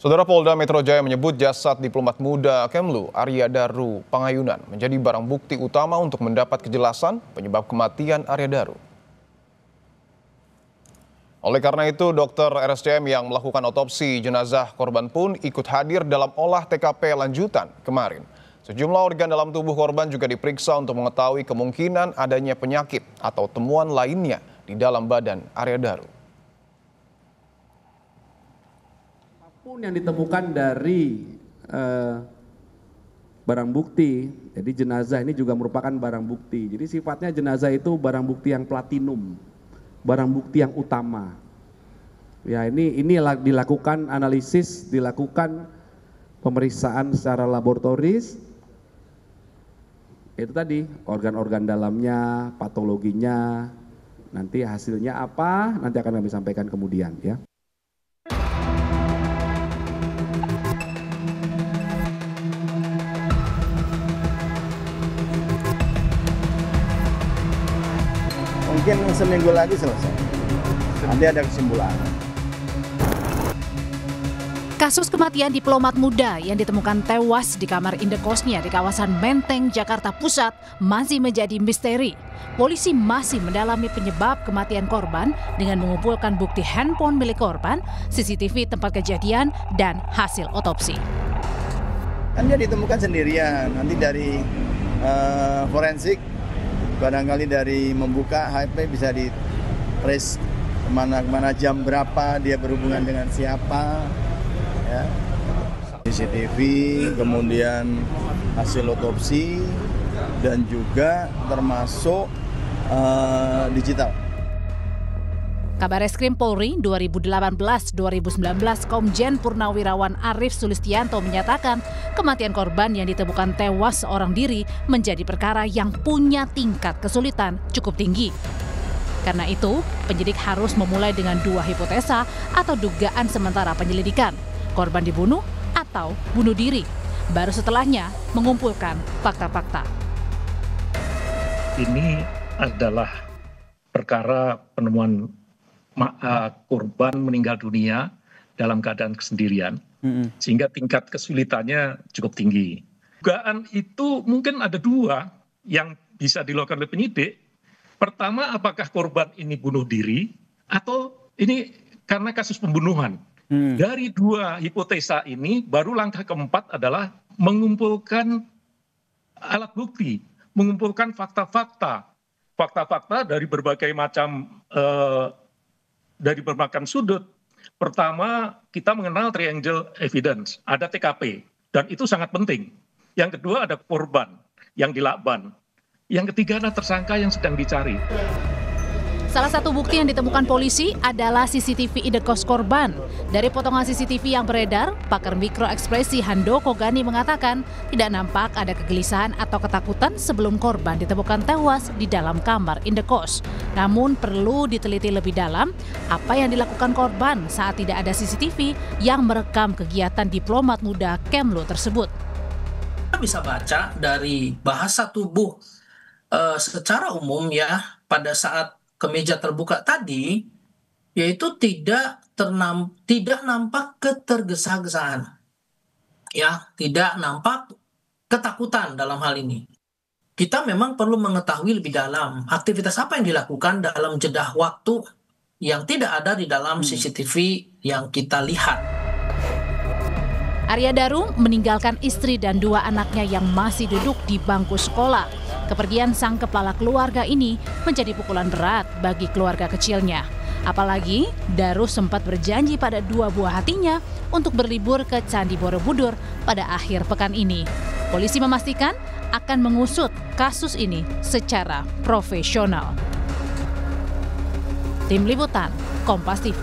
Saudara Polda Metro Jaya menyebut jasad diplomat muda Kemlu Arya Daru Pangayunan menjadi barang bukti utama untuk mendapat kejelasan penyebab kematian Arya Daru. Oleh karena itu, dokter RSCM yang melakukan otopsi jenazah korban pun ikut hadir dalam olah TKP lanjutan kemarin. Sejumlah organ dalam tubuh korban juga diperiksa untuk mengetahui kemungkinan adanya penyakit atau temuan lainnya di dalam badan Arya Daru. Apapun yang ditemukan dari barang bukti, jadi jenazah ini juga merupakan barang bukti. Jadi sifatnya jenazah itu barang bukti yang platinum, barang bukti yang utama. Ya, ini dilakukan analisis, dilakukan pemeriksaan secara laboratoris. Itu tadi organ-organ dalamnya, patologinya, nanti hasilnya apa, nanti akan kami sampaikan kemudian ya. Mungkin seminggu lagi selesai. Nanti ada kesimpulan. Kasus kematian diplomat muda yang ditemukan tewas di kamar indekosnya di kawasan Menteng, Jakarta Pusat masih menjadi misteri. Polisi masih mendalami penyebab kematian korban dengan mengumpulkan bukti handphone milik korban, CCTV tempat kejadian, dan hasil otopsi. Kan dia ditemukan sendirian, nanti dari forensik, barangkali dari membuka HP bisa di trace kemana jam berapa dia berhubungan dengan siapa. Ya. CCTV, kemudian hasil otopsi, dan juga termasuk digital. Kabareskrim Polri 2018-2019 Komjen Purnawirawan Arief Sulistianto menyatakan kematian korban yang ditemukan tewas seorang diri menjadi perkara yang punya tingkat kesulitan cukup tinggi. Karena itu, penyidik harus memulai dengan dua hipotesa atau dugaan sementara penyelidikan. Korban dibunuh atau bunuh diri. Baru setelahnya mengumpulkan fakta-fakta. Ini adalah perkara penemuan korban meninggal dunia dalam keadaan kesendirian, sehingga tingkat kesulitannya cukup tinggi. Dugaan itu mungkin ada dua yang bisa dilakukan oleh penyidik. Pertama, apakah korban ini bunuh diri atau ini karena kasus pembunuhan? Dari dua hipotesa ini, baru langkah keempat adalah mengumpulkan alat bukti, mengumpulkan fakta-fakta dari berbagai macam sudut. Pertama, kita mengenal triangle evidence, ada TKP, dan itu sangat penting. Yang kedua, ada korban yang dilakban. Yang ketiga adalah tersangka yang sedang dicari. Salah satu bukti yang ditemukan polisi adalah CCTV indekos korban. Dari potongan CCTV yang beredar, pakar mikroekspresi Handoko Gani mengatakan tidak nampak ada kegelisahan atau ketakutan sebelum korban ditemukan tewas di dalam kamar indekos. Namun perlu diteliti lebih dalam apa yang dilakukan korban saat tidak ada CCTV yang merekam kegiatan diplomat muda Kemlu tersebut. Kita bisa baca dari bahasa tubuh secara umum ya pada saat kemeja terbuka tadi, yaitu tidak nampak ketergesa-gesaan, ya, tidak nampak ketakutan dalam hal ini. Kita memang perlu mengetahui lebih dalam aktivitas apa yang dilakukan dalam jeda waktu yang tidak ada di dalam CCTV yang kita lihat. Arya Daru meninggalkan istri dan dua anaknya yang masih duduk di bangku sekolah. Kepergian sang kepala keluarga ini menjadi pukulan berat bagi keluarga kecilnya. Apalagi Daru sempat berjanji pada dua buah hatinya untuk berlibur ke Candi Borobudur pada akhir pekan ini. Polisi memastikan akan mengusut kasus ini secara profesional. Tim Liputan, Kompas TV.